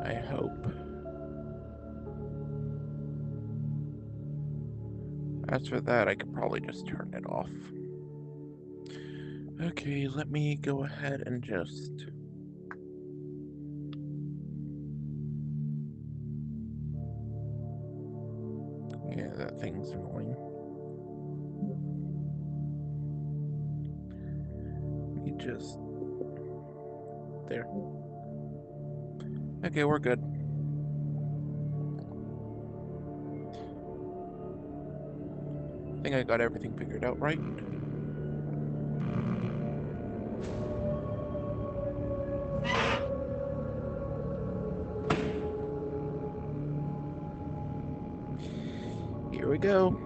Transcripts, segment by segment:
I hope. As for that, I could probably just turn it off. Okay, let me go ahead and just... Yeah, that thing's annoying. Let me just... There. Okay, we're good. I think I got everything figured out right. Here we go.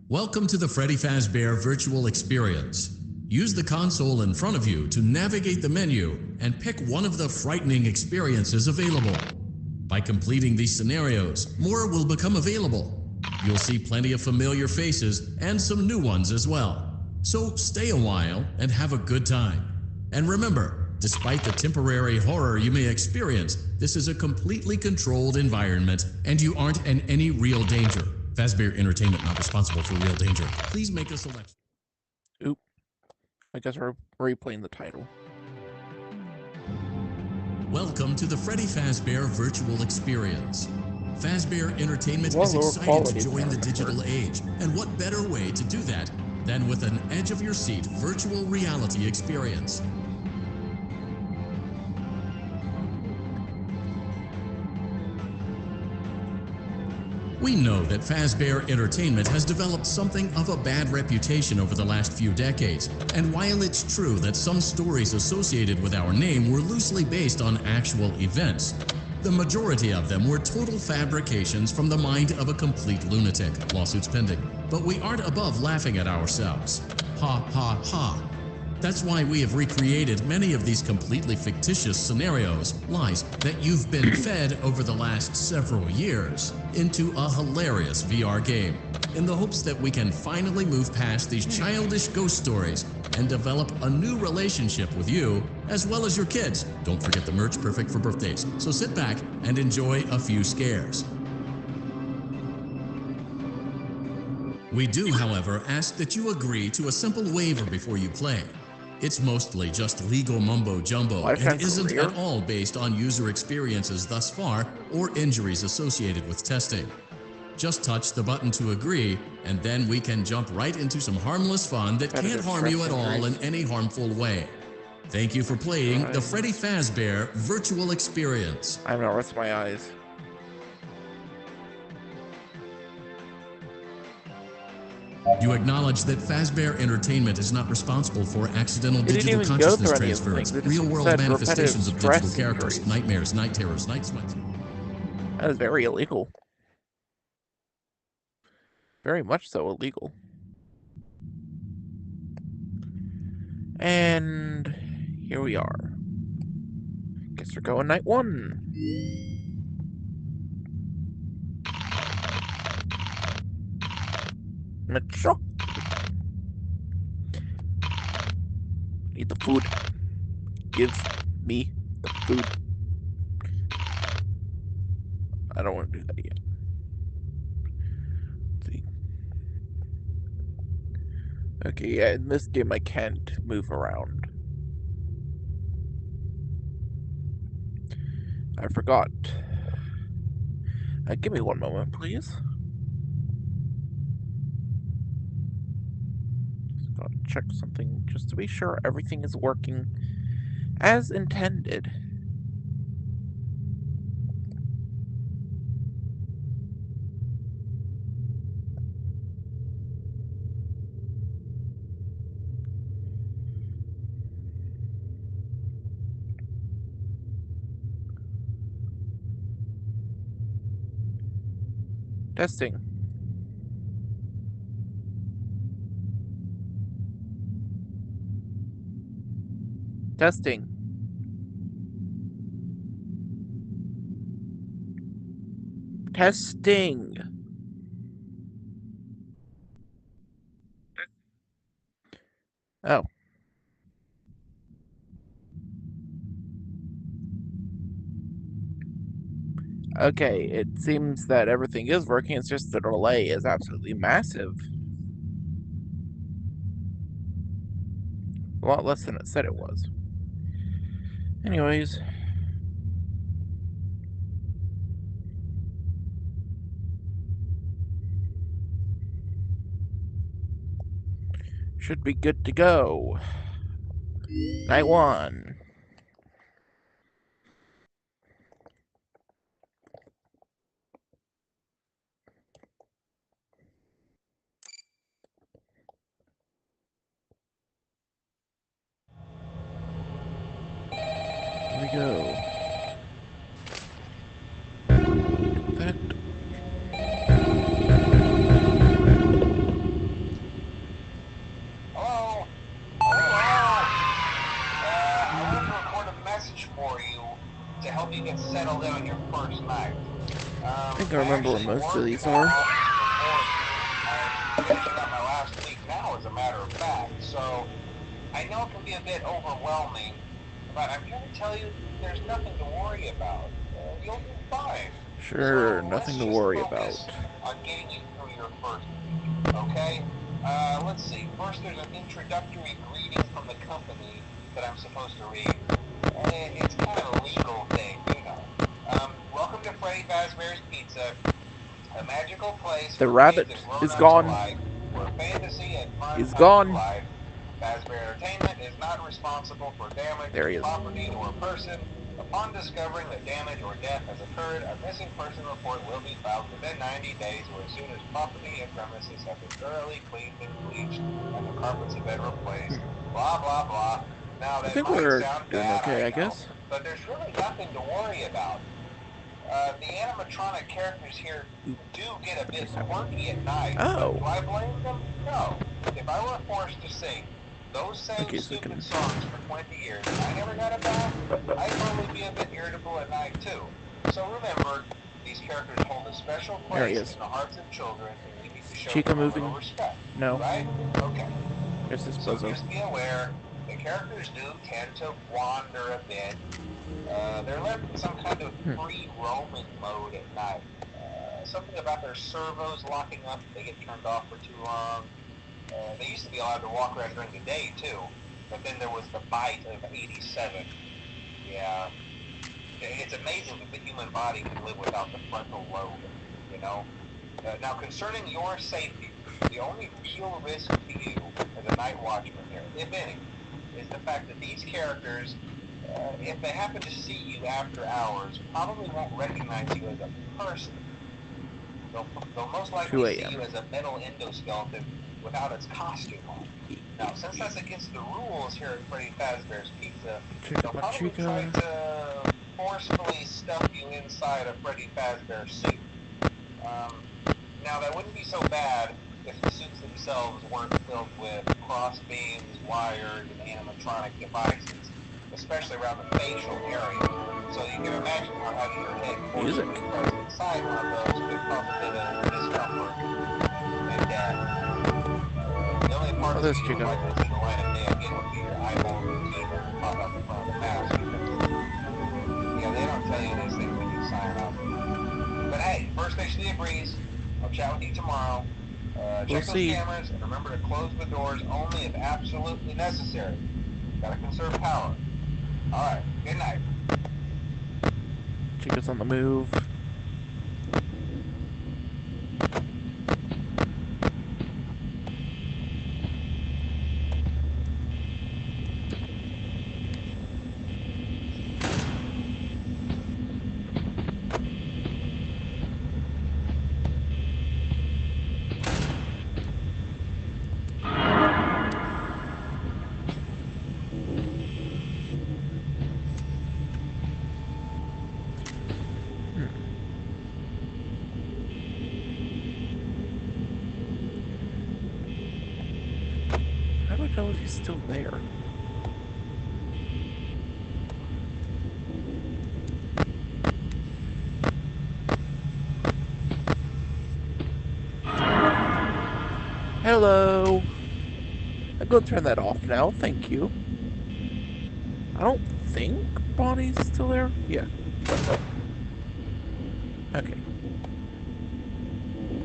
Welcome to the Freddy Fazbear Virtual Experience. Use the console in front of you to navigate the menu and pick one of the frightening experiences available. By completing these scenarios, more will become available. You'll see plenty of familiar faces and some new ones as well. So stay a while and have a good time. And remember, despite the temporary horror you may experience, this is a completely controlled environment and you aren't in any real danger. Fazbear Entertainment not responsible for real danger. Please make a selection. Oop. I guess we're replaying the title. Welcome to the Freddy Fazbear Virtual Experience. Fazbear Entertainment is excited to join the digital age, and what better way to do that than with an edge-of-your-seat virtual reality experience. We know that Fazbear Entertainment has developed something of a bad reputation over the last few decades, and while it's true that some stories associated with our name were loosely based on actual events, the majority of them were total fabrications from the mind of a complete lunatic, lawsuits pending. But we aren't above laughing at ourselves. Ha ha ha. That's why we have recreated many of these completely fictitious scenarios, lies, that you've been fed over the last several years into a hilarious VR game, in the hopes that we can finally move past these childish ghost stories and develop a new relationship with you, as well as your kids. Don't forget the merch, perfect for birthdays. So sit back and enjoy a few scares. We do, however, ask that you agree to a simple waiver before you play. It's mostly just legal mumbo-jumbo and isn't at all based on user experiences thus far or injuries associated with testing. Just touch the button to agree, and then we can jump right into some harmless fun that can't harm you at all in any harmful way. Thank you for playing the Freddy Fazbear Virtual Experience. I'm gonna rest my eyes. You acknowledge that Fazbear Entertainment is not responsible for accidental digital consciousness transference, real-world manifestations of digital characters, nightmares, night terrors, night sweats. That is very illegal. Very much so illegal. And here we are. Guess we're going night one. Macho. Need the food. Give me the food. I don't want to do that yet. Let's see. Okay, yeah, in this game I can't move around. I forgot. Give me one moment, please. Just gotta check something just to be sure everything is working as intended. Testing. Testing. Testing. Oh. Okay, it seems that everything is working, it's just the delay is absolutely massive. A lot less than it said it was. Anyways. Should be good to go. Night 1. Here we go. That. Hello? Hello? I wanted to record a message for you to help you get settled in on your first night. I think I I remember where actually most of worked in these that are. office before you. I'm finishing up my last week now, as a matter of fact, so I know it can be a bit overwhelming, but I'm here to tell you there's nothing to worry about. You'll be fine. Sure, So let's nothing to just worry about. focus on getting you through your first week, okay? Let's see. First, there's an introductory greeting from the company that I'm supposed to read. It's kind of a legal thing, you know. Welcome to Freddy Fazbear's Pizza, a magical place The for kids rabbit and is grown-ups gone. alike, where fantasy and fun He's come to gone. life. Fazbear Entertainment is not responsible for damage There to he is. property or person. Upon discovering that damage or death has occurred, a missing person report will be filed within 90 days or as soon as property and premises have been thoroughly cleaned and bleached and the carpets have been replaced. Blah, blah, blah. Now, I that think might we're sound doing bad, okay, I I know, guess. but there's really nothing to worry about. The animatronic characters here Oop, do get a what bit just happened? quirky at night, but Oh. do I blame them? No. If I were forced to sing those same Okay, so we stupid can. songs for 20 years and I never got it back, I'd probably be a bit irritable at night too. So remember, these characters hold a special There he place is. in the hearts of children and we need to Is show Chica them a little moving? respect, No. right? Okay. There's this So bozo. just be aware, the characters do tend to wander a bit. They're left in some kind of free roaming mode at night. Something about their servos locking up if they get turned off for too long. They used to be allowed to walk around during the day too, but then there was the bite of '87. Yeah, it's amazing that the human body can live without the frontal lobe. You know. Now concerning your safety, the only real risk to you as a night watchman here, if any, is the fact that these characters, if they happen to see you after hours, probably won't recognize you as a person. They'll most likely 2 see you a.m. as a metal endoskeleton without its costume on. Now, since that's against the rules here at Freddy Fazbear's Pizza, Chica they'll probably try Chica. to forcefully stuff you inside a Freddy Fazbear suit. Um, Now, that wouldn't be so bad if the suits themselves weren't filled with cross beams, wires, and animatronic devices, especially around the facial area. So you can imagine how having your head Music. forcibly pressed inside one of those could cause a bit of discomfort and death. The only part Oh, of there's you who would Chica. like to see the light of day again would be your eyeball routine when you pop out the front of the mask, because, yeah, they don't tell you these things when you sign up. But hey, first station of the breeze. I'll chat with you tomorrow. We'll Check those see. cameras and remember to close the doors only if absolutely necessary. Gotta conserve power. Alright, good night. Chica's on the move. How do I know if he's still there? Hello. I'll go turn that off now. Thank you. I don't think Bonnie's still there. Yeah. Okay.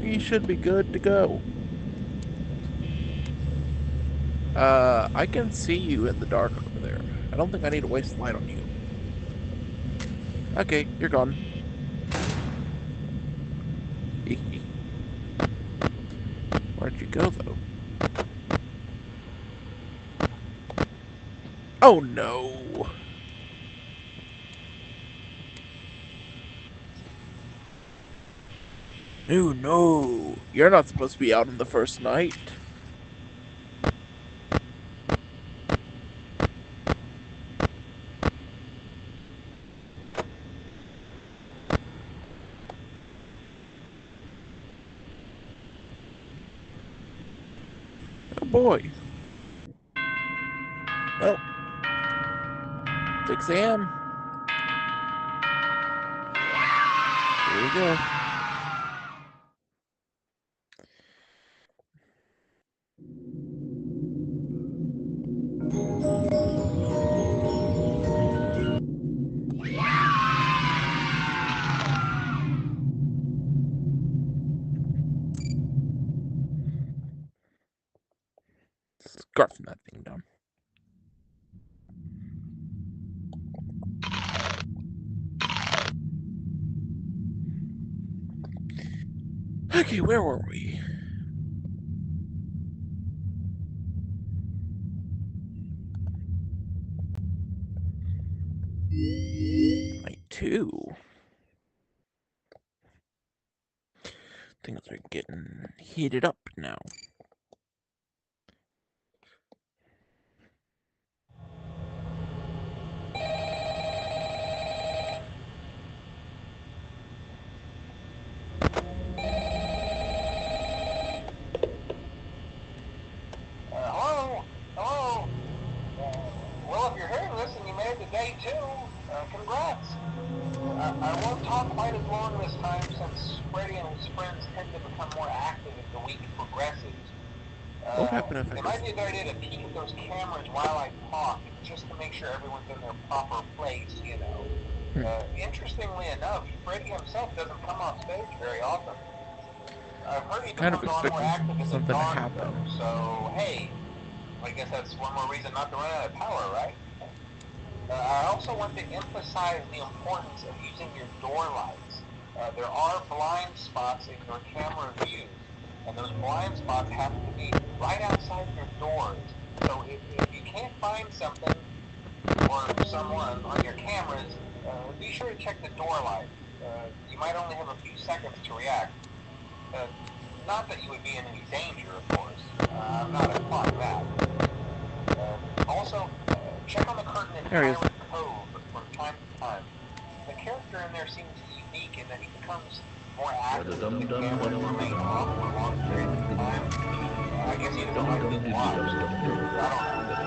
We should be good to go. I can see you in the dark over there. I don't think I need to waste light on you. Okay, you're gone. Where'd you go, though? Oh, no. No, no. You're not supposed to be out on the first night. Oh, boy. Well, 6 a.m. Here we go. Scarfing that thing down. Okay, where were we? Night 2. Things are getting heated up now. Hello? Hello? Well, if you're hearing this and you made it to day 2, congrats. I won't talk quite as long this time since Freddy and his friends tend to become more active as the week progresses. What would happen if I It just... might be a good idea to peek at those cameras while I talk, just to make sure everyone's in their proper place, you know. Interestingly enough, Freddy himself doesn't come off stage very often. I've heard he Kind of becomes a lot more expecting active in the something to dark, happen. though. So, hey, I guess that's one more reason not to run out of power, right? I also want to emphasize the importance of using your door lights. There are blind spots in your camera views, and those blind spots happen to be right outside your doors. So if you can't find something or someone on your cameras, be sure to check the door lights. You might only have a few seconds to react. Not that you would be in any danger, of course. I'm not implying that. Also, check on the curtain in There he is. Pirate Cove from time to time. The character in there seems unique in that he becomes more active if the cameras remain off for long periods of time. I guess he doesn't like being watched. I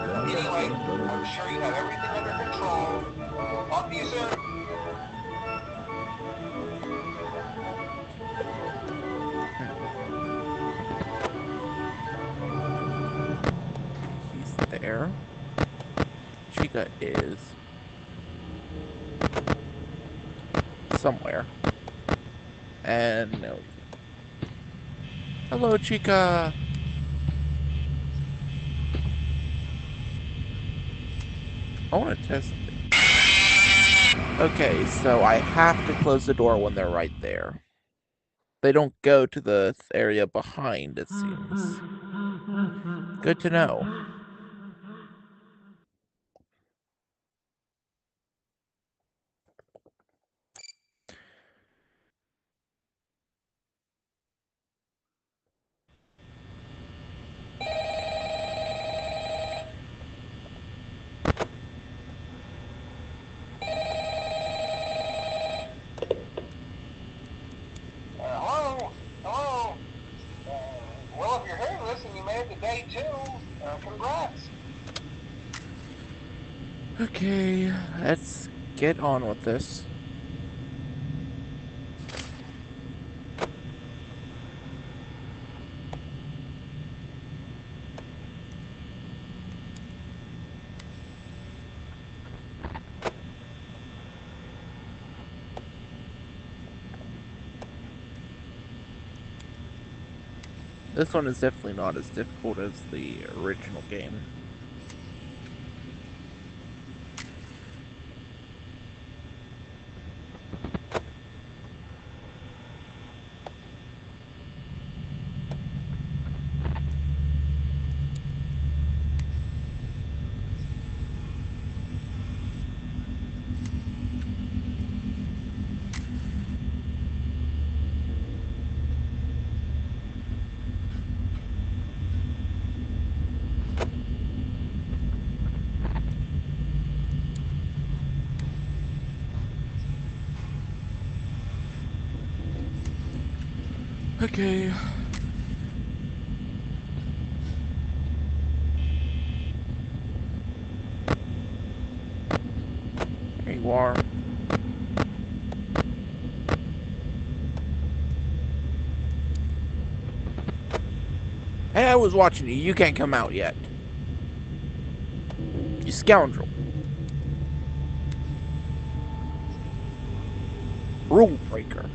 don't know. Anyway, I'm sure you have everything under control. Talk to you soon. He's there. Chica is somewhere. And no. Hello, Chica. I want to test something. Okay, so I have to close the door when they're right there. They don't go to the area behind, it seems. Good to know. Hello? Hello? Well, if you're hearing this and you made it to day 2, congrats. Okay, let's get on with this. This one is definitely not as difficult as the original game. Okay. Here you are. Hey, I was watching you. You can't come out yet. You scoundrel. Rule breaker.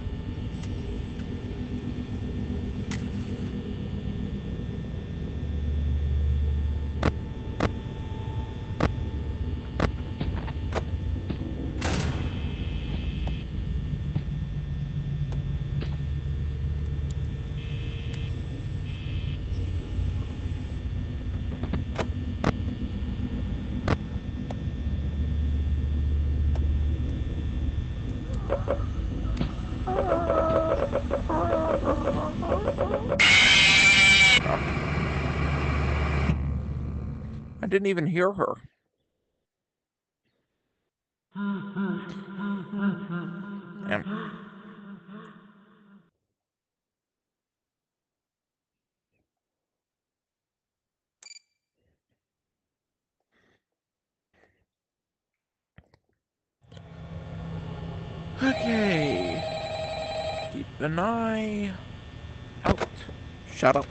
I didn't even hear her. Damn. Okay. Keep an eye out. Shut up.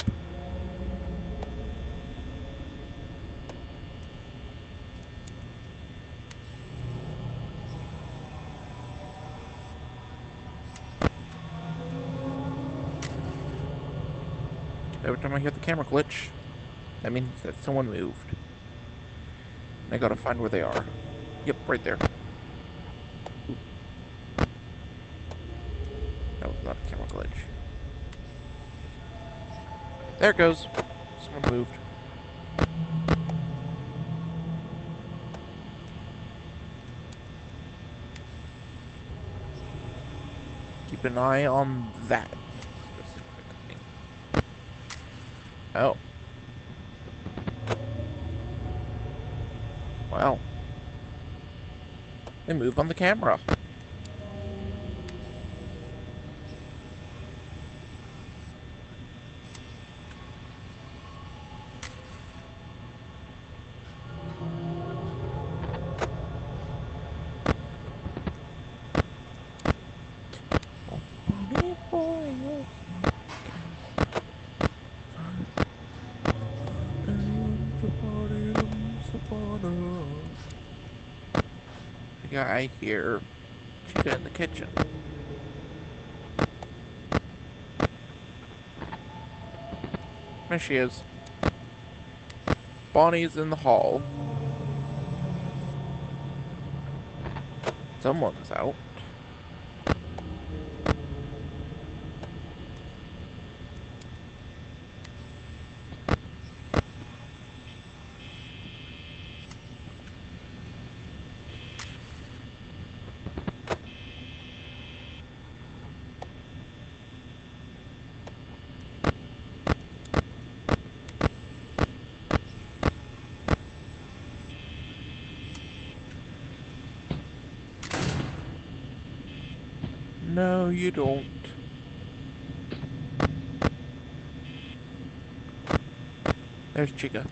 Every time I hear the camera glitch, that means that someone moved. I gotta find where they are. Yep, right there. Ooh, that was not a camera glitch. There it goes. Someone moved. Keep an eye on that specific thing. Oh, well. They move on the camera. Oh, bunny boy, oh, yeah, I hear Chica in the kitchen. There she is. Bonnie's in the hall. Someone's out. No, you don't. There's Chica.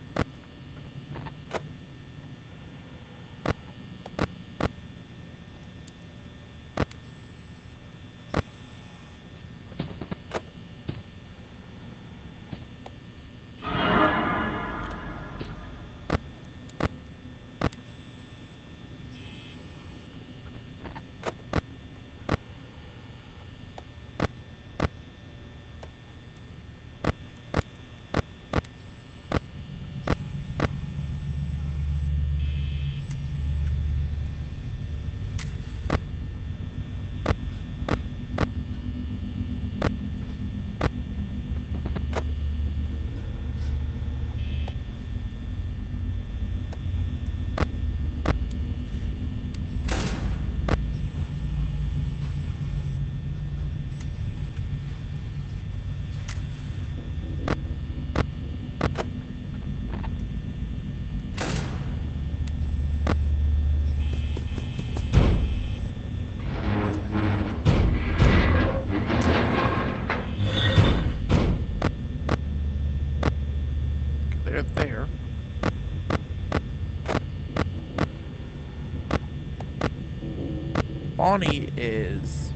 they're there. Bonnie is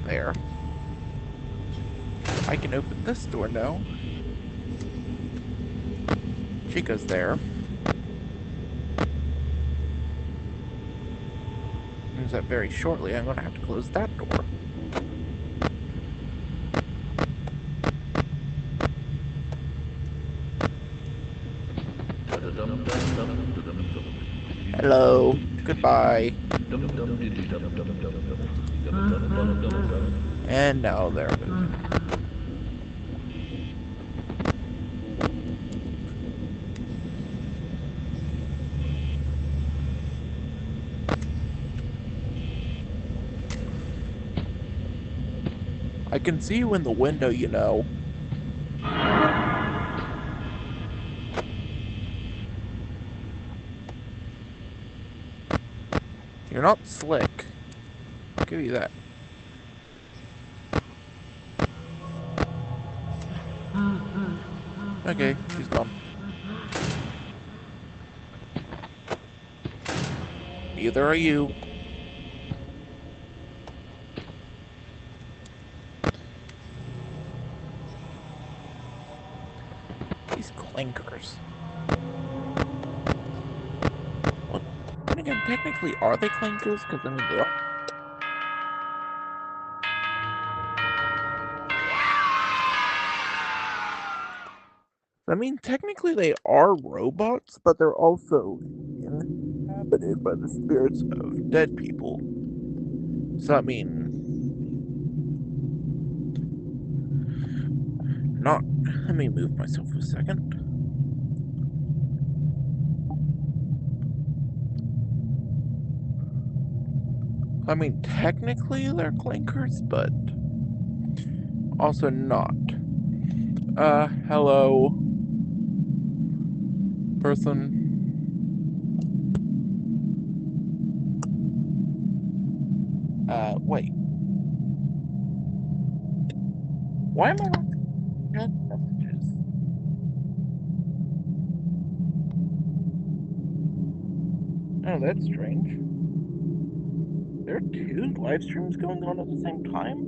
there. I can open this door now. Chica's there. Means that very shortly I'm gonna have to close that door. Hello. Goodbye. And now they're moving. I can see you in the window, you know. You're not slick. I'll give you that. Okay, she's gone. Neither are you. These clankers. Well, then again, technically, are they clankers? Because, I mean, they are. I mean, technically, they are robots, but they're also inhabited by the spirits of dead people. So, I mean, not. Let me move myself a second. I mean, technically, they're clankers, but also not. Hello, person. Wait. Why am I not chat messages? Oh, that's strange. There are two live streams going on at the same time?